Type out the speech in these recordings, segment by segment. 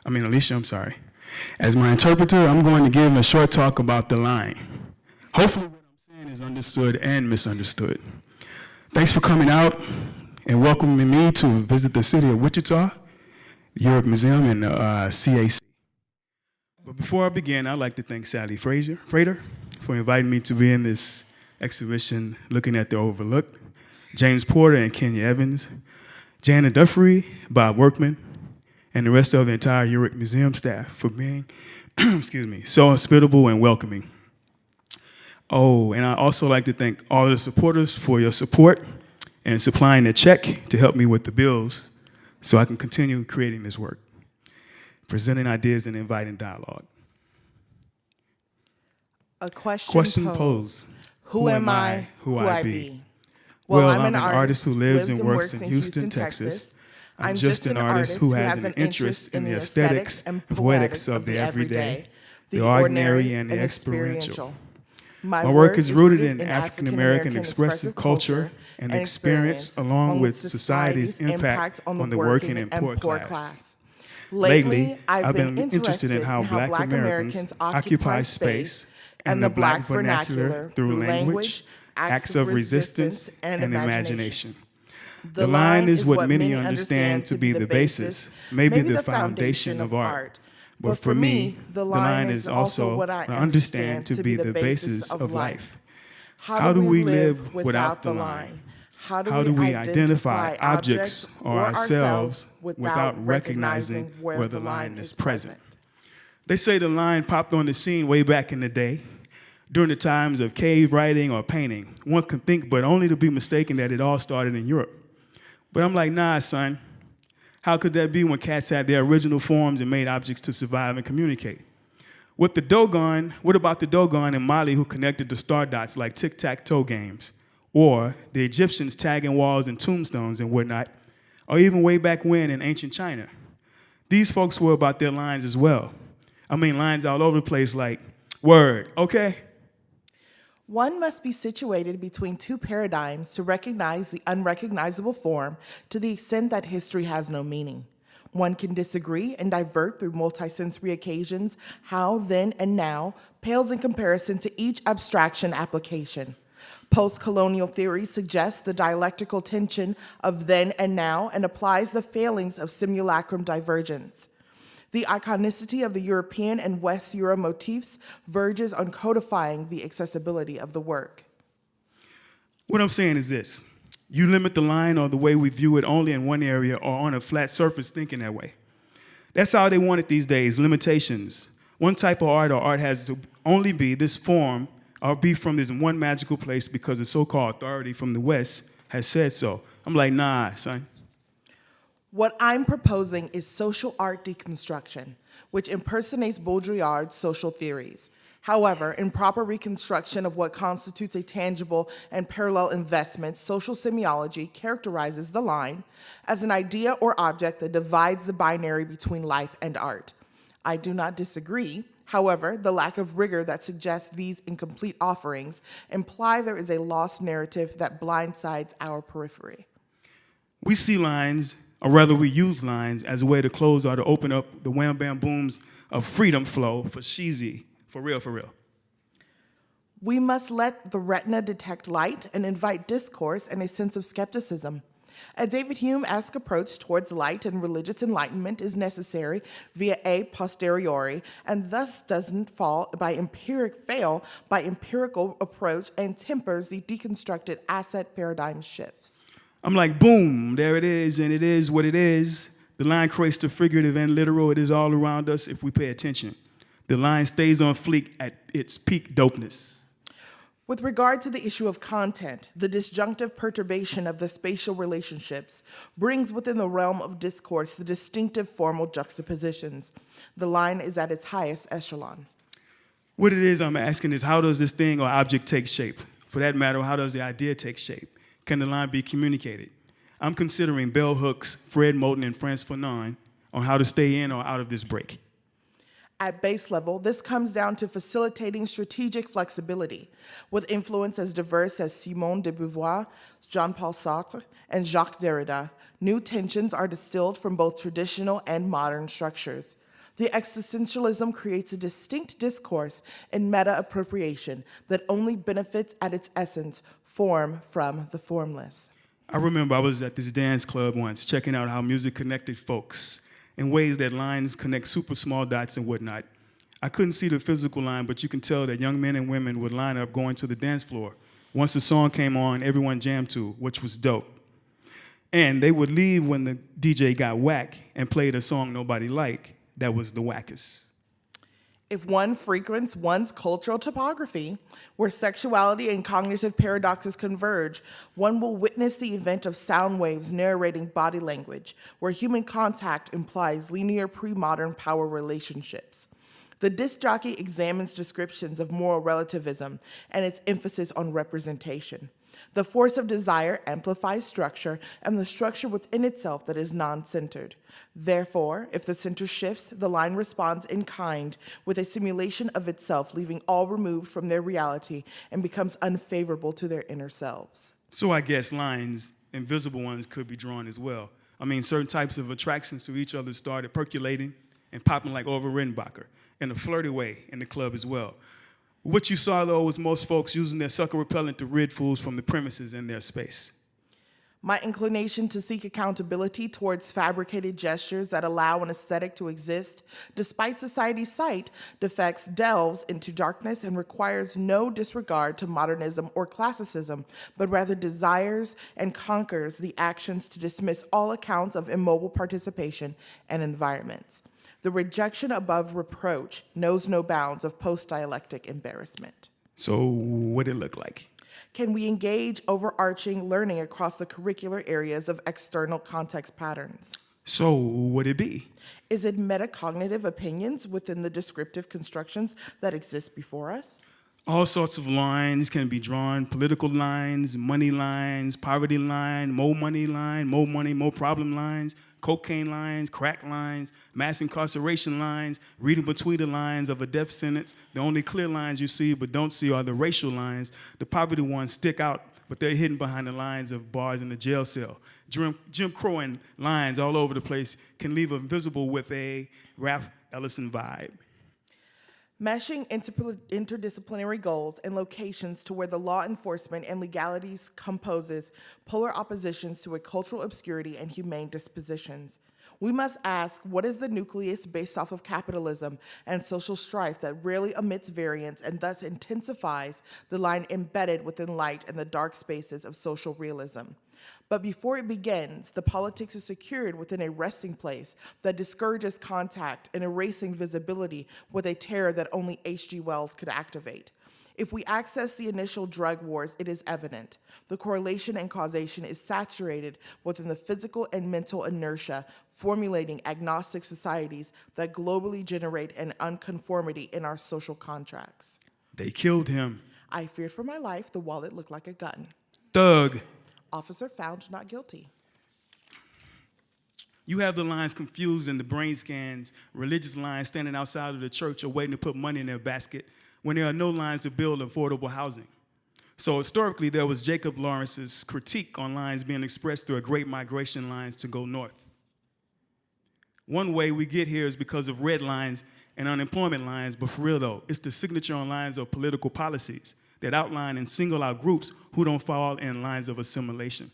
Alicia, I'm sorry. As my interpreter, I'm going to give a short talk about the line. Hopefully what I'm saying is understood and misunderstood. Thanks for coming out and welcoming me to visit the city of Wichita, the Warhol Museum, and CAC. But before I begin, I'd like to thank Sally Frater for inviting me to be in this exhibition looking at the Overlooked, James Porter and Kenya Evans, Jana Duffrey, Bob Workman, and the rest of the entire Ulrich Museum staff for being so hospitable and welcoming. Oh, and I'd also like to thank all of the supporters for your support and supplying a check to help me with the bills so I can continue creating this work, presenting ideas and inviting dialogue. A question posed. Who am I, who I be? Well, I'm an artist who lives and works in Houston, Texas. I'm just an artist who has an interest in the aesthetics and poetics of the everyday, the ordinary and the experiential. My work is rooted in African-American expressive culture and experience along with society's impact on the working and poor class. Lately, I've been interested in how Black Americans occupy space and the Black vernacular through language, acts of resistance, and imagination. The line is what many understand to be the basis, maybe the foundation of art. But for me, the line is also what I understand to be the basis of life. How do we live without the line? How do we identify objects or ourselves without recognizing where the line is present? They say the line popped on the scene way back in the day, during the times of cave writing or painting. One can think, but only to be mistaken that it all started in Europe. But I'm like, nah, son. How could that be when cats had their original forms and made objects to survive and communicate? What about the Dogon and Mali who connected the star dots like tic-tac-toe games? Or the Egyptians tagging walls and tombstones and whatnot? Or even way back when in ancient China? These folks were about their lines as well. Lines all over the place like, word, okay? One must be situated between two paradigms to recognize the unrecognizable form to the extent that history has no meaning. One can disagree and divert through multisensory occasions how then and now pales in comparison to each abstraction application. Post-colonial theory suggests the dialectical tension of then and now and applies the failings of simulacrum divergence. The iconicity of the European and West Euro motifs verges on codifying the accessibility of the work. What I'm saying is this. You limit the line or the way we view it only in one area or on a flat surface thinking that way. That's how they want it these days, limitations. One type of art or art has to only be this form or be from this one magical place because the so-called authority from the West has said so. I'm like, nah, son. What I'm proposing is social art deconstruction, which impersonates Baudrillard's social theories. However, in proper reconstruction of what constitutes a tangible and parallel investment, social semiology characterizes the line as an idea or object that divides the binary between life and art. I do not disagree. However, the lack of rigor that suggests these incomplete offerings imply there is a lost narrative that blindsides our periphery. We see lines, or rather we use lines as a way to close or to open up the wham bam booms of freedom flow for sheezy, for real, for real. We must let the retina detect light and invite discourse and a sense of skepticism. A David Hume-esque approach towards light and religious enlightenment is necessary via a posteriori, and thus doesn't fail by empirical approach and tempers the deconstructed asset paradigm shifts. I'm like, boom, there it is, and it is what it is. The line creates the figurative and literal. It is all around us if we pay attention. The line stays on fleek at its peak dopeness. With regard to the issue of content, the disjunctive perturbation of the spatial relationships brings within the realm of discourse the distinctive formal juxtapositions. The line is at its highest echelon. What it is I'm asking is, how does this thing or object take shape? For that matter, how does the idea take shape? Can the line be communicated? I'm considering bell hooks, Fred Moulton, and Frantz Fanon on how to stay in or out of this break. At base level, this comes down to facilitating strategic flexibility. With influence as diverse as Simone de Beauvoir, Jean-Paul Sartre, and Jacques Derrida, new tensions are distilled from both traditional and modern structures. The existentialism creates a distinct discourse in meta-appropriation that only benefits at its essence form from the formless. I remember I was at this dance club once checking out how music connected folks in ways that lines connect super small dots and whatnot. I couldn't see the physical line, but you can tell that young men and women would line up going to the dance floor. Once the song came on, everyone jammed to, which was dope. And they would leave when the DJ got whack and played a song nobody liked that was the wackest. If one frequents one's cultural topography, where sexuality and cognitive paradoxes converge, one will witness the event of sound waves narrating body language, where human contact implies linear pre-modern power relationships. The disc jockey examines descriptions of moral relativism and its emphasis on representation. The force of desire amplifies structure and the structure within itself that is non-centered. Therefore, if the center shifts, the line responds in kind with a simulation of itself, leaving all removed from their reality and becomes unfavorable to their inner selves. So I guess lines, invisible ones, could be drawn as well. I mean, certain types of attractions to each other started percolating and popping like over Rickenbacker in a flirty way in the club as well. What you saw, though, was most folks using their sucker repellent to rid fools from the premises in their space. My inclination to seek accountability towards fabricated gestures that allow an aesthetic to exist, despite society's sight defects, delves into darkness and requires no disregard to modernism or classicism, but rather desires and conquers the actions to dismiss all accounts of immobile participation and environments. The rejection above reproach knows no bounds of post-dialectic embarrassment. So what did it look like? Can we engage overarching learning across the curricular areas of external context patterns? So what it be? Is it metacognitive opinions within the descriptive constructions that exist before us? All sorts of lines can be drawn: political lines, money lines, poverty line, more money, more problem lines, cocaine lines, crack lines, mass incarceration lines, reading between the lines of a death sentence. The only clear lines you see but don't see are the racial lines. The poverty ones stick out, but they're hidden behind the lines of bars in the jail cell. Jim Crow and lines all over the place can leave invisible with a Ralph Ellison vibe. Meshing interdisciplinary goals and locations to where the law enforcement and legalities composes polar oppositions to a cultural obscurity and humane dispositions. We must ask, what is the nucleus based off of capitalism and social strife that rarely omits variance and thus intensifies the line embedded within light and the dark spaces of social realism? But before it begins, the politics is secured within a resting place that discourages contact and erasing visibility with a terror that only H.G. Wells could activate. If we access the initial drug wars, it is evident. The correlation and causation is saturated within the physical and mental inertia, formulating agnostic societies that globally generate an unconformity in our social contracts. They killed him. I feared for my life. The wallet looked like a gun. Thug. Officer found not guilty. You have the lines confused in the brain scans, religious lines standing outside of the church or waiting to put money in their basket when there are no lines to build affordable housing. So historically, there was Jacob Lawrence's critique on lines being expressed through a great migration lines to go north. One way we get here is because of red lines and unemployment lines, but for real though, it's the signature on lines of political policies that outline and single out groups who don't fall in lines of assimilation.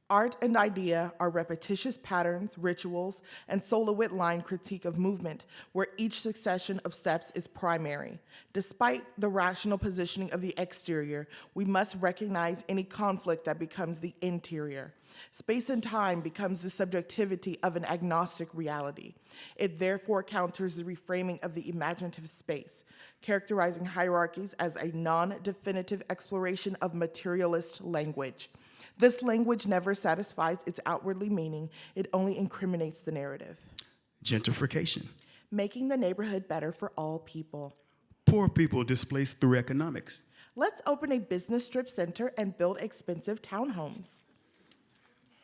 Art and idea are repetitious patterns, rituals, and solo-wit line critique of movement, where each succession of steps is primary. Despite the rational positioning of the exterior, we must recognize any conflict that becomes the interior. Space and time becomes the subjectivity of an agnostic reality. It therefore counters the reframing of the imaginative space, characterizing hierarchies as a non-definitive exploration of materialist language. This language never satisfies its outwardly meaning, it only incriminates the narrative. Gentrification. Making the neighborhood better for all people. Poor people displaced through economics. Let's open a business strip center and build expensive townhomes.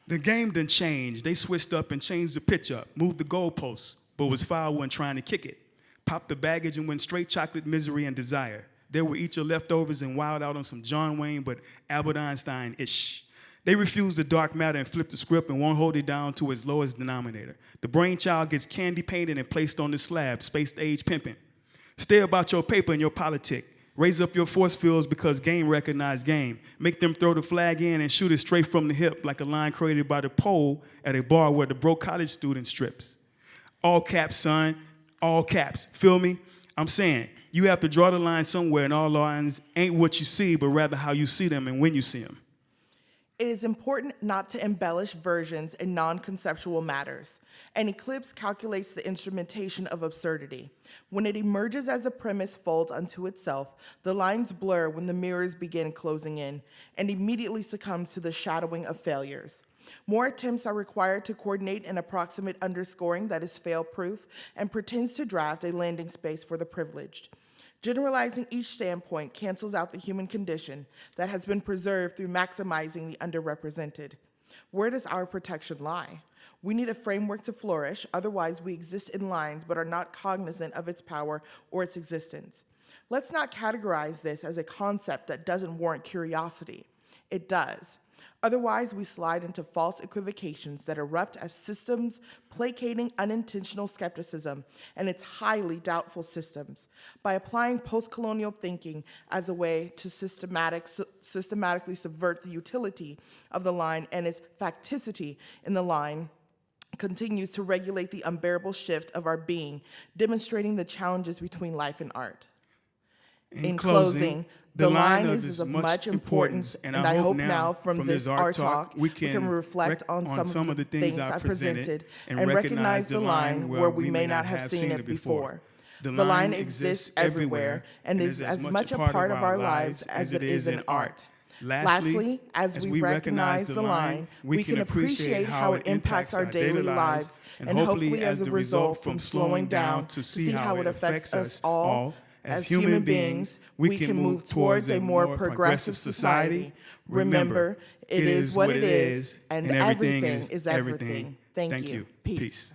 The game done changed. They switched up and changed the pitch up, moved the goalposts, but was foul when trying to kick it. Popped the baggage and went straight chocolate, misery, and desire. There were each your leftovers and wild out on some John Wayne, but Albert Einstein-ish. They refuse the dark matter and flip the script and won't hold it down to its lowest denominator. The brainchild gets candy painted and placed on the slab, spaced age pimping. Stay about your paper and your politic. Raise up your force fields because game recognize game. Make them throw the flag in and shoot it straight from the hip like a line created by the pole at a bar where the broke college student strips. All caps, son, all caps. Feel me? I'm saying, you have to draw the line somewhere, and all lines ain't what you see, but rather how you see them and when you see them. It is important not to embellish versions in non-conceptual matters. An eclipse calculates the instrumentation of absurdity. When it emerges as a premise folds unto itself, the lines blur when the mirrors begin closing in, and immediately succumbs to the shadowing of failures. More attempts are required to coordinate an approximate underscoring that is fail-proof and pretends to draft a landing space for the privileged. Generalizing each standpoint cancels out the human condition that has been preserved through maximizing the underrepresented. Where does our protection lie? We need a framework to flourish, otherwise we exist in lines but are not cognizant of its power or its existence. Let's not categorize this as a concept that doesn't warrant curiosity. It does. Otherwise, we slide into false equivocations that erupt as systems placating unintentional skepticism and its highly doubtful systems. By applying post-colonial thinking as a way to systematically subvert the utility of the line and its facticity in the line, continues to regulate the unbearable shift of our being, demonstrating the challenges between life and art. In closing, the line is of much importance, and I hope now from this art talk we can reflect on some of the things I presented and recognize the line where we may not have seen it before. The line exists everywhere and is as much a part of our lives as it is in art. Lastly, as we recognize the line, we can appreciate how it impacts our daily lives, and hopefully as a result from slowing down to see how it affects us all. As human beings, we can move towards a more progressive society. Remember, it is what it is, and everything is everything. Thank you. Peace.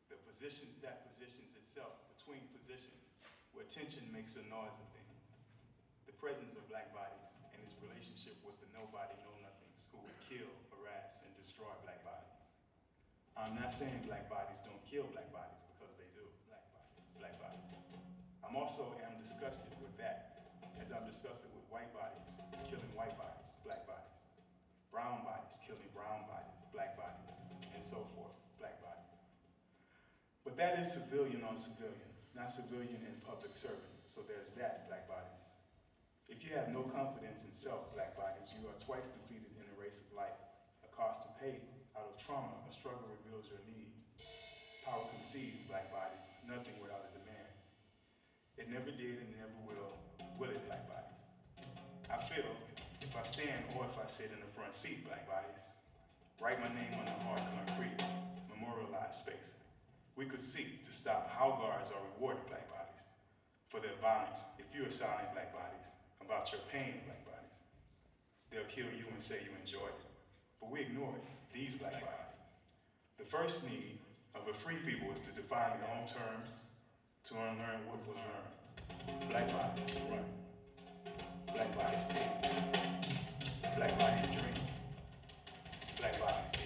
The positions that positions itself between positions where tension makes a noise of things. The presence of black bodies and its relationship with the nobody know-nothings who will kill, harass, and destroy black bodies. I'm not saying black bodies don't kill black bodies, because they do. Black bodies. I'm also disgusted with that, as I'm disgusted with white bodies killing white bodies, black bodies, brown bodies killing brown bodies, black bodies, and so forth, black bodies. But that is civilian on civilian, not civilian and public servant. So there's that, black bodies. If you have no confidence in self, black bodies, you are twice defeated in the race of life. A cost to pay out of trauma, a struggle reveals your needs. Power concedes, black bodies, nothing without a demand. It never did and never will it, black bodies? I feel, if I stand or if I sit in the front seat, black bodies, write my name on the hard concrete, memorialize space. We could seek to stop how guards are rewarded, black bodies, for their violence. If you are silent, black bodies, about your pain, black bodies, they'll kill you and say you enjoyed it. But we ignore it, these black bodies. The first need of a free people is to define their own terms, to unlearn what was learned. Black bodies run. Black bodies think. Black bodies dream. Black bodies speak.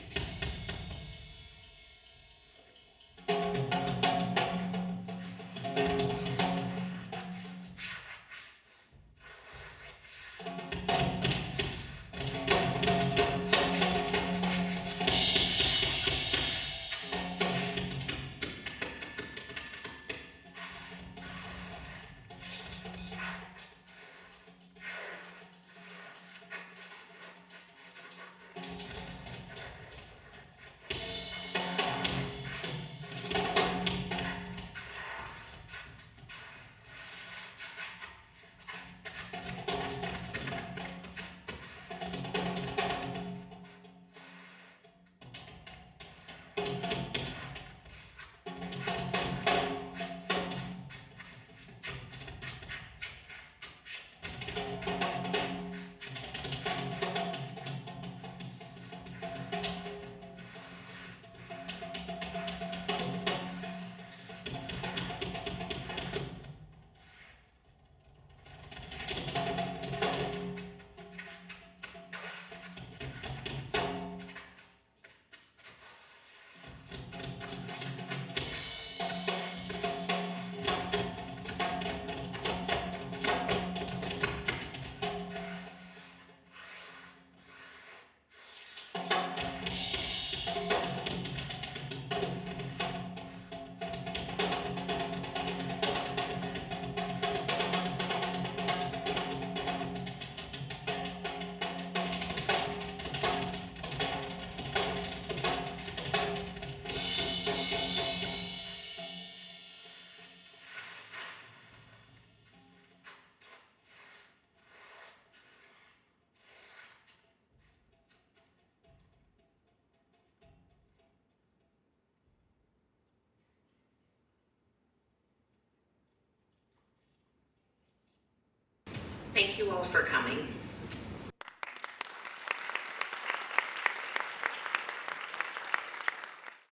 thank you all for coming.